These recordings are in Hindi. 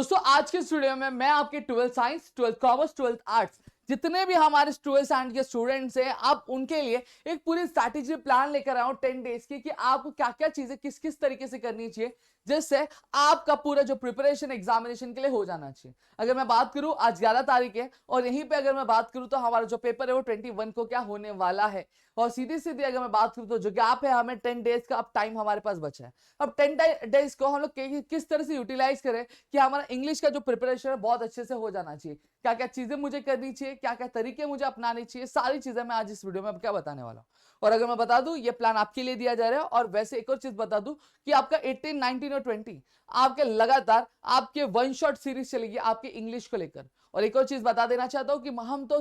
दोस्तों आज के इस वीडियो में मैं आपके 12th science, 12th commerce, 12th arts जितने भी हमारे 12th साइंस के स्टूडेंट्स हैं, आप उनके लिए एक पूरी स्ट्रैटेजी प्लान लेकर आया हूं 10 डेज की कि आपको क्या क्या चीजें किस किस तरीके से करनी चाहिए जिससे आपका पूरा जो प्रिपरेशन एग्जामिनेशन के लिए हो जाना चाहिए। अगर मैं बात करूं आज 11 तारीख है और यहीं पे अगर मैं बात करूं तो हमारा जो पेपर है वो 21 को क्या होने वाला है। और सीधी सीधी अगर मैं बात करूं तो जो गैप है हमें 10 डेज का अब टाइम हमारे पास बचा है। अब 10 डेज को हम लोग किस तरह से यूटिलाइज करें कि हमारा इंग्लिश का जो प्रिपरेशन है बहुत अच्छे से हो जाना चाहिए, क्या क्या चीजें मुझे करनी चाहिए, क्या क्या तरीके मुझे अपनानी चाहिए, सारी चीजें मैं आज इस वीडियो में क्या बताने वाला हूं। और अगर मैं बता दूं ये प्लान आपके लिए दिया जा रहा है। और वैसे एक और चीज बता दूं कि आपका 18, 19 और 20 आपके लगातार आपके वन शॉट सीरीज चलेगी आपके इंग्लिश को लेकर। और एक और चीज बता देना चाहता हूं कि हम तो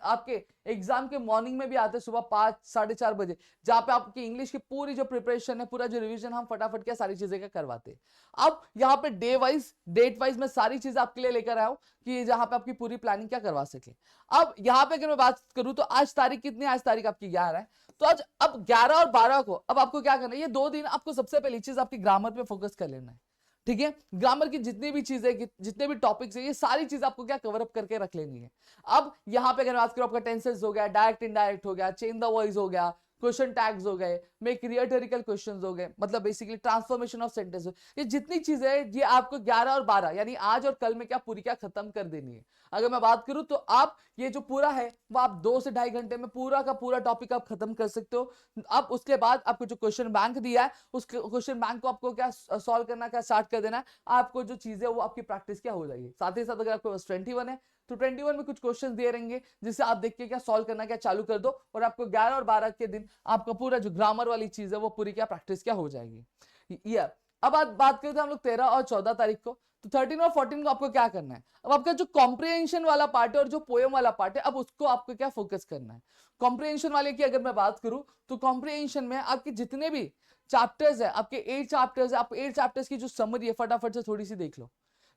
आपके एग्जाम के मॉर्निंग में भी आते हैं सुबह 5, 4:30 बजे, जहां पे आपकी इंग्लिश की पूरी जो प्रिपरेशन है, पूरा जो रिवीजन हम फटाफट क्या सारी चीजें क्या करवाते हैं। अब यहाँ पे डे वाइज डेट वाइज मैं सारी चीजें आपके लिए लेकर आया हूं कि जहां पे आपकी पूरी प्लानिंग क्या करवा सके। अब यहाँ पे अगर मैं बात करूं तो आज तारीख कितनी है, आज तारीख आपकी 11 है। तो आज अब 11 और 12 को अब आपको क्या करना है, ये 2 दिन आपको सबसे पहली चीज आपकी ग्रामर पे फोकस कर लेना है। ठीक है, ग्रामर की जितनी भी चीजें जितने भी टॉपिक्स है ये सारी चीज आपको क्या कवर अप करके रख लेनी है। अब यहाँ पे अगर बात करो आपका टेंसेस हो गया, डायरेक्ट इनडायरेक्ट हो गया, चेंज द वॉइस हो गया, क्वेश्चन टैग्स हो गए, मेक रिटोरिकल क्वेश्चंस हो गए, मतलब बेसिकली ट्रांसफॉर्मेशन ऑफ सेंटेंस, ये जितनी चीजें हैं ये आपको 11 और 12 यानी आज और कल में क्या पूरी क्या खत्म कर देनी है। अगर मैं बात करूं तो आप ये जो पूरा है वो आप 2 से 2.5 घंटे में पूरा का पूरा टॉपिक आप खत्म कर सकते हो। अब उसके बाद आपको जो क्वेश्चन बैंक दिया है उस क्वेश्चन बैंक को आपको क्या सॉल्व करना, क्या स्टार्ट कर देना है। आपको जो चीजें वो आपकी प्रैक्टिस क्या हो जाएगी। साथ ही साथ अगर आपको 21 है तो 21 में कुछ क्वेश्चन दिए रहेंगे जिससे आप देख के क्या सॉल्व करना क्या चालू कर दो और आपको 11 और 12 के दिन आपका पूरा जो ग्रामर वाली चीज है वो पूरी क्या प्रैक्टिस क्या हो जाएगी। ये अब बात करते हैं हम लोग 13 और 14 तारीख को। तो 13 और 14 को आपको क्या करना है, अब आपका जो कॉम्प्रिहेंशन वाला पार्ट है और जो पोएम वाला पार्ट है अब उसको आपको क्या फोकस करना है। कॉम्प्रिहेंशन वाले की अगर मैं बात करूं तो कॉम्प्रिहेंशन में आपके जितने भी चैप्टर्स है, आपके 8 चैप्टर्स है, आप 8 चैप्टर्स की जो समरी है फटाफट से थोड़ी सी देख लो,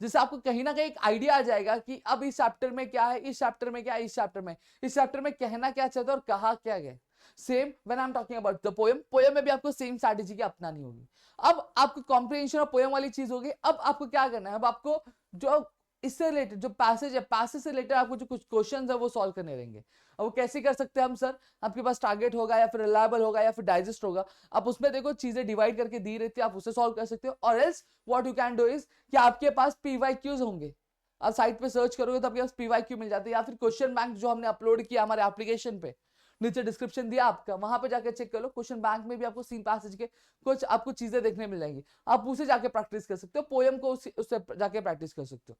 जिससे आपको कहीं ना कहीं एक आइडिया आ जाएगा कि अब इस चैप्टर में क्या है, इस चैप्टर में क्या है, इस चैप्टर में कहना क्या चाहता है और कहा क्या गया। Same when I am talking about the poem, poem में भी आपको सेम स्ट्रैटेजी की अपनानी होगी। अब आपको कॉम्प्रिहेंशन और पोएम वाली चीज होगी। अब आपको क्या करना है, अब आपको जो इससे रिलेटेड जो पैसेज है, पैसेज से रिलेटेड आपको जो कुछ क्वेश्चंस है वो सॉल्व करने रहेंगे। अब वो कैसे कर सकते हैं हम सर, आपके पास टारगेट होगा या फिर रिलायबल होगा या फिर डाइजेस्ट होगा, आप उसमें देखो चीजें डिवाइड करके दी रहती है, आप उसे सॉल्व कर सकते हो। और else what you can do is कि आपके पास पीवाईक्यूज होंगे, आप साइट पे सर्च करोगे तो आपके पास पीवाईक्यू मिल जाते हैं, या फिर क्वेश्चन बैंक जो हमने अपलोड किया हमारे एप्लीकेशन पे, नीचे डिस्क्रिप्शन दिया आपका, वहां पे जाकर चेक कर लो। क्वेश्चन बैंक में भी आपको सीन पैसेज के कुछ आपको चीजें देखने मिल जाएंगी, आप उसे जाके प्रैक्टिस कर सकते हो, पोएम को उससे जाके प्रैक्टिस कर सकते हो।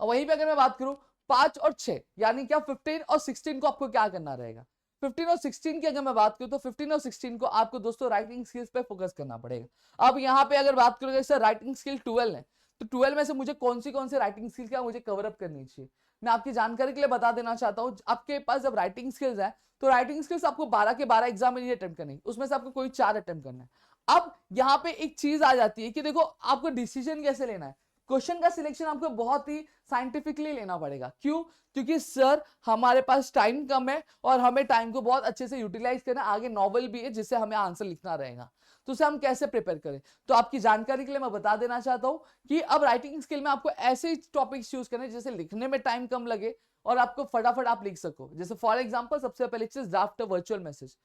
और वहीं पे अगर मैं बात करूं 5 और 6 यानी क्या 15 और 16 को आपको क्या करना रहेगा। 15 और 16 की अगर मैं बात करूं तो 15 और 16 को आपको दोस्तों राइटिंग स्किल्स पे फोकस करना पड़ेगा। अब यहाँ पे अगर बात करूं जैसे राइटिंग स्किल 12 है तो 12 में से मुझे कौन सी राइटिंग स्किल क्या मुझे कवर अप करनी चाहिए, मैं आपकी जानकारी के लिए बता देना चाहता हूं। आपके पास जब राइटिंग स्किल्स है तो राइटिंग स्किल्स आपको 12 के 12 एग्जाम में नहीं अटेम्प्ट करनी, उसमें से आपको कोई 4 अटेम्प्ट करना है। अब यहाँ पे एक चीज आ जाती है कि देखो आपको डिसीजन कैसे लेना है। क्वेश्चन का सिलेक्शन आपको बहुत ही साइंटिफिकली लेना पड़ेगा। क्यों, क्योंकि सर हमारे पास टाइम कम है और हमें टाइम को बहुत अच्छे से यूटिलाइज करना, आगे नॉवल भी है जिससे हमें आंसर लिखना रहेगा, तो उसे हम कैसे प्रिपेयर करें। तो आपकी जानकारी के लिए मैं बता देना चाहता हूं कि अब राइटिंग स्किल में आपको ऐसे टॉपिक्स चूज करने जैसे लिखने में टाइम कम लगे और आपको फटाफट आप लिख सको। जैसे फॉर एग्जाम्पल सबसे पहले चीज ड्राफ्ट वर्चुअल मैसेज,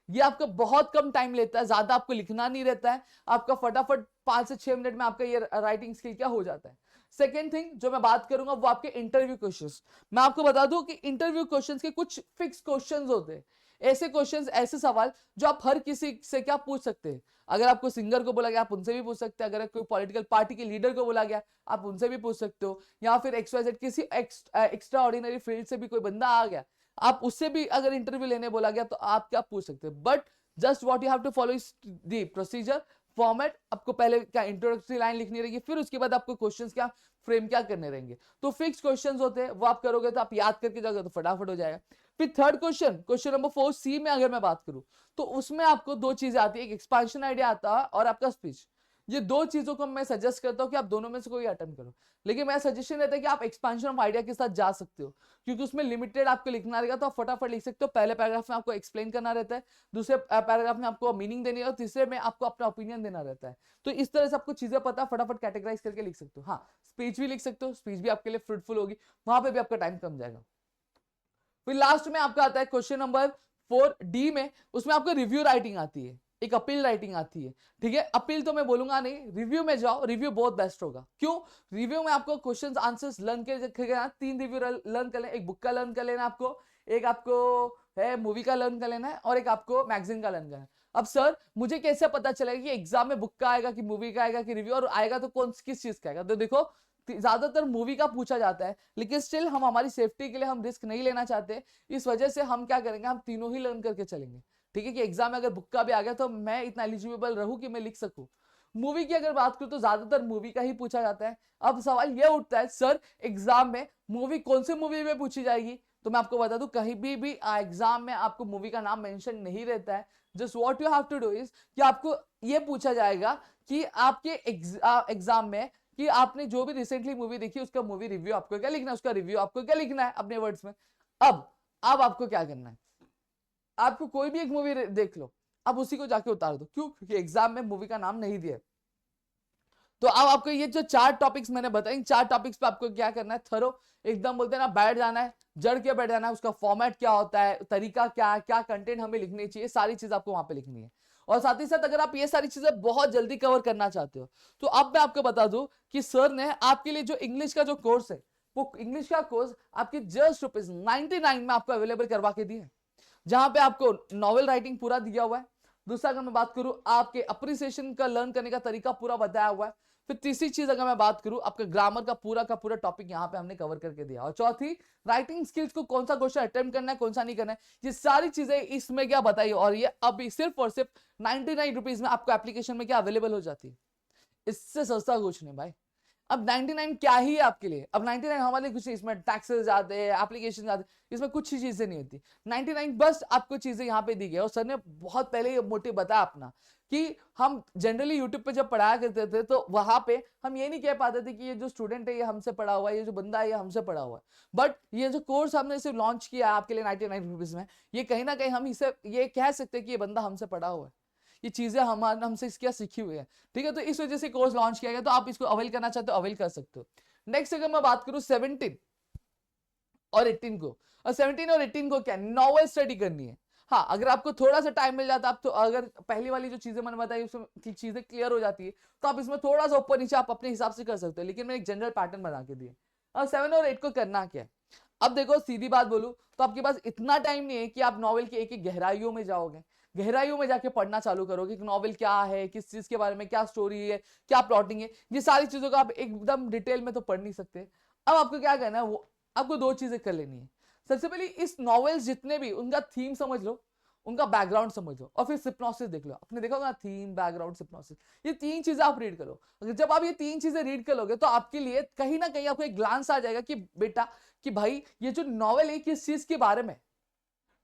ये आपका बहुत कम टाइम लेता है, ज्यादा आपको लिखना नहीं रहता है, आपका फटाफट 5 से 6 मिनट में आपका ये राइटिंग स्किल क्या हो जाता है। सेकेंड थिंग जो मैं बात करूंगा वो आपके इंटरव्यू क्वेश्चंस। मैं आपको बता दूं कि इंटरव्यू क्वेश्चंस के कुछ फिक्स क्वेश्चंस होते हैं, ऐसे क्वेश्चंस, ऐसे सवाल जो आप हर किसी से क्या पूछ सकते हैं। अगर आपको सिंगर को बोला गया आप उनसे भी पूछ सकते हैं, अगर कोई पॉलिटिकल पार्टी के लीडर को बोला गया आप उनसे भी पूछ सकते हो, या फिर XYZ किसी एक्स्ट्रा ऑर्डिनरी फील्ड से भी कोई बंदा आ गया आप उससे भी अगर इंटरव्यू लेने बोला गया तो आप क्या पूछ सकते हैं। But just what you have to follow is the procedure format. आपको पहले क्या इंट्रोडक्टरी लाइन लिखनी रहेगी, फिर उसके बाद आपको क्वेश्चंस क्या फ्रेम क्या करने रहेंगे। तो फिक्स क्वेश्चंस होते हैं वो आप करोगे तो आप याद करके जाओगे तो फटाफट हो जाएगा। फिर थर्ड क्वेश्चन नंबर 4C में अगर मैं बात करूं तो उसमें आपको 2 चीजें आती है, एक एक्सपेंशन आइडिया आता है और आपका स्पीच। ये दो चीजों को मैं सजेस्ट करता हूँ कि आप दोनों में से कोई अटेम्प्ट करो, लेकिन मेरा सजेशन रहता है कि आप एक्सपेंशन ऑफ आइडिया के साथ जा सकते हो, क्योंकि उसमें लिमिटेड आपको लिखना रहेगा, तो आप फटाफट लिख सकते हो। पहले पैराग्राफ में आपको एक्सप्लेन करना रहता है, दूसरे पैराग्राफ में आपको मीनिंग देनी है, और तीसरे में आपको अपना ओपिनियन देना रहता है। तो इस तरह से आपको चीजें पता है, फटाफट कैटेगराइज करके लिख सकते हो। हाँ, स्पीच भी लिख सकते हो, स्पीच भी आपके लिए फ्रूटफुल होगी, वहां पे भी आपका टाइम कम जाएगा। फिर लास्ट में आपका आता है क्वेश्चन नंबर 4D में, उसमें आपको रिव्यू राइटिंग आती है, एक अपील राइटिंग आती है। ठीक है, अपील तो मैं बोलूंगा नहीं, रिव्यू में जाओ, रिव्यू बहुत बेस्ट होगा। क्यों? रिव्यू में आपको क्वेश्चंस आंसर्स लर्न कर 3 रिव्यू लर्न कर लेना, एक बुक का लर्न कर लेना आपको, एक आपको है मूवी का लर्न कर लेना है, और एक आपको मैगजीन का लर्न करना है। अब सर मुझे कैसे पता चलेगा कि एग्जाम में बुक का आएगा कि मूवी का आएगा कि रिव्यू, और आएगा तो कौन किस चीज का आएगा? तो देखो, ज्यादातर मूवी का पूछा जाता है, लेकिन स्टिल हम हमारी सेफ्टी के लिए हम रिस्क नहीं लेना चाहते, इस वजह से हम क्या करेंगे, हम तीनों ही लर्न करके चलेंगे। ठीक है, कि एग्जाम में अगर बुक का भी आ गया तो मैं इतना एलिजिबल रहूं कि मैं लिख सकूं। मूवी की अगर बात करूं तो ज्यादातर मूवी का ही पूछा जाता है। अब सवाल यह उठता है, सर एग्जाम में मूवी कौन सी मूवी में पूछी जाएगी? तो मैं आपको बता दूं, कहीं भी एग्जाम में आपको मूवी का नाम मेंशन नहीं रहता है। Just what you have to do is कि आपको यह पूछा जाएगा कि आपके एग्जाम में कि आपने जो भी रिसेंटली मूवी देखी उसका मूवी रिव्यू आपको क्या लिखना है, उसका रिव्यू आपको क्या लिखना है अपने वर्ड्स में। अब आपको क्या करना है, आपको कोई भी एक मूवी देख लो, अब उसी को जाके उतार दो। क्यों? क्योंकि एग्जाम में मूवी का नाम नहीं दिया। तो अब आपको ये जो 4 टॉपिक्स मैंने बताए, इन 4 टॉपिक्स पे आपको क्या करना है, थरो एकदम बोलते हैं ना, बैठ जाना है, जड़ के बैठ जाना है। उसका फॉर्मेट क्या होता है, तरीका क्या है, क्या कंटेंट हमें लिखनी चाहिए, सारी चीज आपको वहां पे लिखनी है। और साथ ही साथ अगर आप ये सारी चीजें बहुत जल्दी कवर करना चाहते हो, तो अब मैं आपको बता दूं कि सर ने आपके लिए जो इंग्लिश का जो कोर्स है, वो इंग्लिश का कोर्स आपके जस्ट ₹99 में आपको अवेलेबल करवा के दिए, जहां पे आपको नॉवेल राइटिंग पूरा दिया हुआ है। दूसरा अगर मैं बात करूं, आपके अप्रिसिएशन का लर्न करने का तरीका पूरा बताया हुआ है। फिर तीसरी चीज अगर मैं बात करूं, आपका ग्रामर का पूरा टॉपिक यहाँ पे हमने कवर करके दिया। और चौथी, राइटिंग स्किल्स को कौन सा क्वेश्चन अटेम्प्ट करना है, कौन सा नहीं करना है, ये सारी चीजें इसमें क्या बताइए। और ये अभी सिर्फ और सिर्फ ₹99 में आपको एप्लीकेशन में क्या अवेलेबल हो जाती है। इससे सस्ता कुछ नहीं भाई। अब 99 क्या ही है आपके लिए, अब 99 हमारे लिए कुछ नहीं, इसमें टैक्सेस आते हैं, एप्लीकेशन जाते हैं, इसमें कुछ ही चीजें नहीं होती। 99 बस आपको चीजें यहाँ पे दी गई। और सर ने बहुत पहले ये मोटिव बताया अपना, कि हम जनरली यूट्यूब पे जब पढ़ाया करते थे तो वहां पे हम ये नहीं कह पाते थे कि ये जो स्टूडेंट है ये हमसे पढ़ा हुआ है, ये जो बंदा है ये हमसे पढ़ा हुआ है। बट ये जो कोर्स हमने इसे लॉन्च किया आपके लिए ₹99 में, ये कहीं ना कहीं हम इसे ये कह सकते हैं कि ये बंदा हमसे पढ़ा हुआ है, ये चीजें हमारे हमसे इसकी सीखी हुई है। ठीक है, तो इस वजह से कोर्स लॉन्च किया गया, तो आप इसको अवेल करना चाहते हो अवेल कर सकते हो। नेक्स्ट अगर मैं बात करूं 17 और 18 को, और 17 और 18 को क्या नॉवल स्टडी करनी है। हाँ, अगर आपको थोड़ा सा टाइम मिल जाता, आप तो अगर पहली वाली जो चीजें मैंने बताई उसमें चीजें क्लियर हो जाती है, तो आप इसमें थोड़ा सा ऊपर नीचे आप अपने हिसाब से कर सकते हो, लेकिन मैंने एक जनरल पैटर्न बना के दिया। और 7 और 8 को करना क्या है, अब देखो सीधी बात बोलूं तो आपके पास इतना टाइम नहीं है कि आप नॉवेल की एक एक गहराइयों में जाओगे, गहराइयों में जाके पढ़ना चालू करोगे कि नॉवेल क्या है, किस चीज के बारे में, क्या स्टोरी है, क्या प्लॉटिंग है, ये सारी चीजों को आप एकदम डिटेल में तो पढ़ नहीं सकते। अब आपको क्या करना है, वो आपको 2 चीजें कर लेनी है। सबसे पहले इस नॉवेल्स जितने भी, उनका थीम समझ लो, उनका बैकग्राउंड समझ लो, और फिर सिप्नोसिस देख लो। आपने देखा होगा थीम, बैकग्राउंड, सिप्नोसिस, ये 3 चीजें आप रीड करो। जब आप ये 3 चीजें रीड कर लोगे तो आपके लिए कहीं ना कहीं आपको एक ग्लांस आ जाएगा कि बेटा, कि भाई ये जो नॉवेल है किस चीज के बारे में।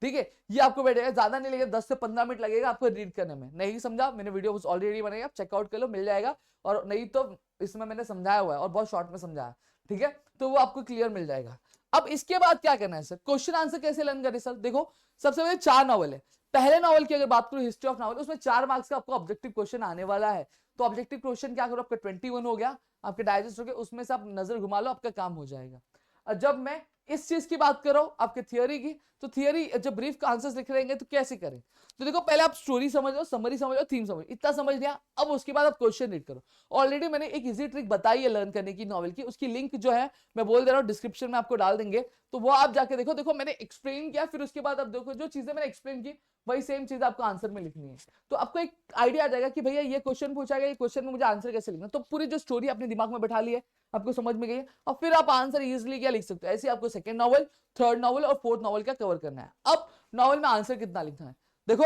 ठीक है, ये आपको बैठेगा, ज्यादा नहीं लगेगा, 10 से 15 मिनट लगेगा आपको रीड करने में। नहीं समझा, मैंने वीडियो ऑलरेडी बनाई, आप चेकआउट कर लो, मिल जाएगा। और नहीं तो इसमें मैंने समझाया हुआ है और बहुत शॉर्ट में समझाया। ठीक है, तो वो आपको क्लियर मिल जाएगा। अब इसके बाद क्या करना है सर, क्वेश्चन आंसर कैसे लर्न करें सर? देखो, सबसे पहले 4 नॉवल है। पहले नॉवल की अगर बात करूं, हिस्ट्री ऑफ नॉवल, उसमें 4 मार्क्स का आपको ऑब्जेक्टिव क्वेश्चन आने वाला है। तो ऑब्जेक्टिव क्वेश्चन क्या करो, आपका 21 हो गया, आपके डाइजेस्ट हो गए, उसमें से आप नजर घुमा लो, आपका काम हो जाएगा। और जब मैं इस चीज की बात करो आपके थियोरी की, तो थियोरी जब ब्रीफ का आंसर्स लिख रहेंगे तो कैसे करें? तो देखो, पहले आप स्टोरी समझ लो, समरी समझ लो, थीम समझ, इतना समझ लिया। अब उसके बाद आप क्वेश्चन रीड करो। ऑलरेडी मैंने एक इजी ट्रिक बताई है लर्न करने की नॉवेल की, उसकी लिंक जो है मैं बोल दे रहा हूँ डिस्क्रिप्शन में आपको डाल देंगे, तो वो आप जाके देखो। देखो मैंने एक्सप्लेन किया, फिर उसके बाद आप देखो जो चीजें मैंने एक्सप्लेन की वही सेम चीज आपको आंसर में लिखनी है। तो आपको एक आइडिया आ जाएगा कि भैया ये क्वेश्चन पूछा गया, ये क्वेश्चन में मुझे आंसर कैसे लिखना। तो पूरी जो स्टोरी अपने दिमाग में बैठा ली है, आपको समझ में गई है, और फिर आप आंसर इजिली क्या लिख सकते हो। ऐसे आपको सेकंड नॉवल, थर्ड नॉवल और फोर्थ नॉवल का कवर करना है। अब नॉवल में आंसर कितना लिखना है, देखो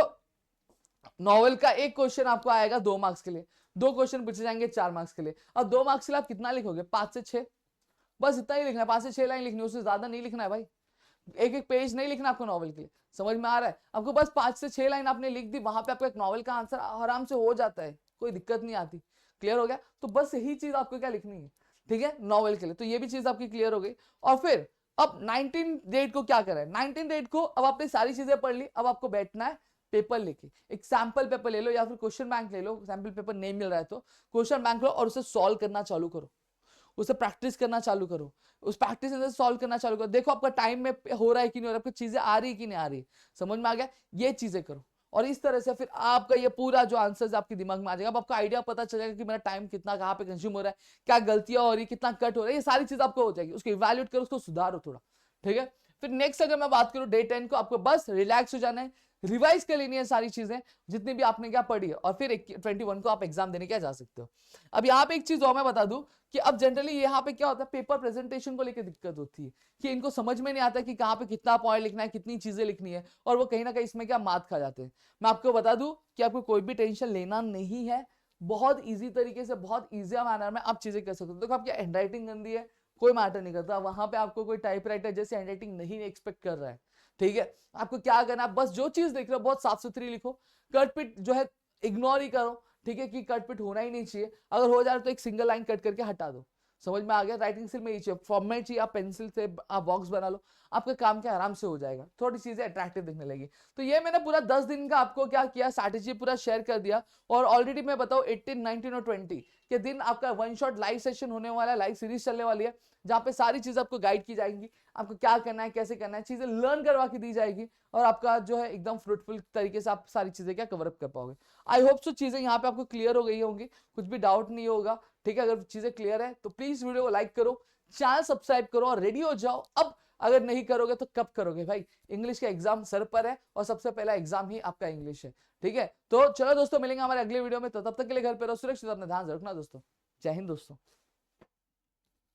नॉवल का एक क्वेश्चन आपको आएगा 2 मार्क्स के लिए, 2 क्वेश्चन पूछे जाएंगे 4 मार्क्स के लिए। अब 2 मार्क्स के लिए आप कितना लिखोगे, 5 से 6, बस इतना ही लिखना है, 5 से 6 लाइन लिखनी है, उससे ज्यादा नहीं लिखना है भाई। एक एक पेज नहीं लिखना आपको नॉवल के लिए, समझ में आ रहा है आपको? बस 5 से 6 लाइन आपने लिख दी, वहां पे आपको एक नॉवल का आंसर आराम से हो जाता है, कोई दिक्कत नहीं आती। क्लियर हो गया? तो बस यही चीज आपको क्या लिखनी है, ठीक है, नॉवेल के लिए। तो ये भी चीज आपकी क्लियर हो गई। और फिर अब 19 डेट को क्या करें, 19 डेट को अब आपने सारी चीजें पढ़ ली, अब आपको बैठना है पेपर लेके, एक सैंपल पेपर ले लो या फिर क्वेश्चन बैंक ले लो, सैंपल पेपर नहीं मिल रहा है तो क्वेश्चन बैंक लो और उसे सॉल्व करना चालू करो, उसे प्रैक्टिस करना चालू करो, उस प्रैक्टिस से सॉल्व करना चालू करो। देखो आपका टाइम में हो रहा है कि नहीं हो रहा है, आपको चीजें आ रही है कि नहीं आ रही, समझ में आ गया? ये चीजें करो और इस तरह से फिर आपका ये पूरा जो आंसर्स आपके दिमाग में आ जाएगा। अब आपको आइडिया पता चलेगा कि मेरा टाइम कितना कहाँ पे कंज्यूम हो रहा है, क्या गलतियां हो रही है, कितना कट हो रहा है, ये सारी चीज आपको हो जाएगी। उसको इवैल्यूएट करो, उसको सुधारो थोड़ा, ठीक है। फिर नेक्स्ट अगर मैं बात करूं डे 10 को, आपको बस रिलैक्स हो जाना है, रिवाइज कर लेनी है सारी चीजें जितनी भी आपने क्या पढ़ी है, और फिर 21 को आप एग्जाम देने क्या जा सकते हो। अब यहाँ पे एक चीज और मैं बता दूं कि अब जनरली यहाँ पे क्या होता है, पेपर प्रेजेंटेशन को लेकर दिक्कत होती है कि इनको समझ में नहीं आता कि कहाँ पे कितना पॉइंट लिखना है, कितनी चीजें लिखनी है, और वो कहीं ना कहीं इसमें क्या मात खा जाते हैं। मैं आपको बता दूं कि आपको कोई भी टेंशन लेना नहीं है, बहुत ईजी तरीके से, बहुत ईजी मैनर में आप चीजें कर सकते हो। देखो आपकी हैंडराइटिंग गंदी है, कोई मैटर नहीं करता, वहां पे आपको कोई टाइपराइटर जैसे हैंडराइटिंग नहीं एक्सपेक्ट कर रहा है, ठीक है। आपको क्या करना है, बस जो चीज लिख रहे हो बहुत साफ सुथरी लिखो, कट पिट जो है इग्नोर ही करो, ठीक है, कि कट पिट होना ही नहीं चाहिए। अगर हो जाए तो एक सिंगल लाइन कट करके हटा दो, समझ में आ गया? राइटिंग स्किल में ये चाहिए, फॉर्मेट चाहिए, आप पेंसिल से आप बॉक्स बना लो, आपका काम क्या आराम से हो जाएगा, थोड़ी चीजें अट्रैक्टिव दिखने लगी। तो ये मैंने पूरा 10 दिन का आपको क्या किया, स्ट्रैटेजी पूरा शेयर कर दिया। और ऑलरेडी मैं बताऊं 18, 19 और 20 के दिन आपका वन शॉट लाइव सेशन होने वाला है, लाइव सीरीज चलने वाली है, जहां पे सारी चीज आपको गाइड की जाएंगी, आपको क्या करना है, कैसे करना है, चीजें लर्न करवा के दी जाएगी, और आपका जो है एकदम फ्रूटफुल तरीके से आप सारी चीजें क्या कवर अप कर पाओगे। आई होप सो चीजें यहाँ पे आपको क्लियर हो गई होंगी, कुछ भी डाउट नहीं होगा, ठीक है। अगर चीजें क्लियर है तो प्लीज वीडियो को लाइक करो, चैनल सब्सक्राइब करो और रेडी हो जाओ। अब अगर नहीं करोगे तो कब करोगे भाई, इंग्लिश का एग्जाम सर पर है और सबसे पहला एग्जाम ही आपका इंग्लिश है, ठीक है। तो चलो दोस्तों, मिलेंगे हमारे अगले वीडियो में, तो तब तक के लिए घर पे रहो सुरक्षित, अपना ध्यान रखना दोस्तों। जय हिंद दोस्तों।